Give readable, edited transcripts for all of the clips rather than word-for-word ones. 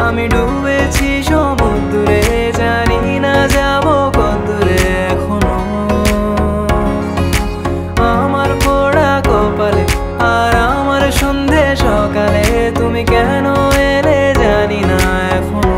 আমি ডুবেছি সমুদ্রে, জানি না যাবো কতদূরে এখনো। আমার পোড়া কপালে আর আমার সন্ধে সকালে তুমি কেন এলে জানি না এখনো।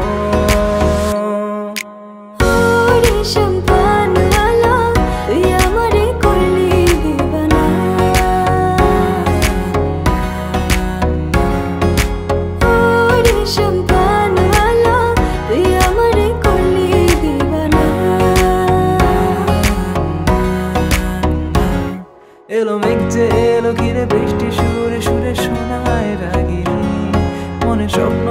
এলো মেঘ যে এলো ঘিরে, বৃষ্টি সুরে সুরে শোনায় রাগিনী, মনে স্বপ্ন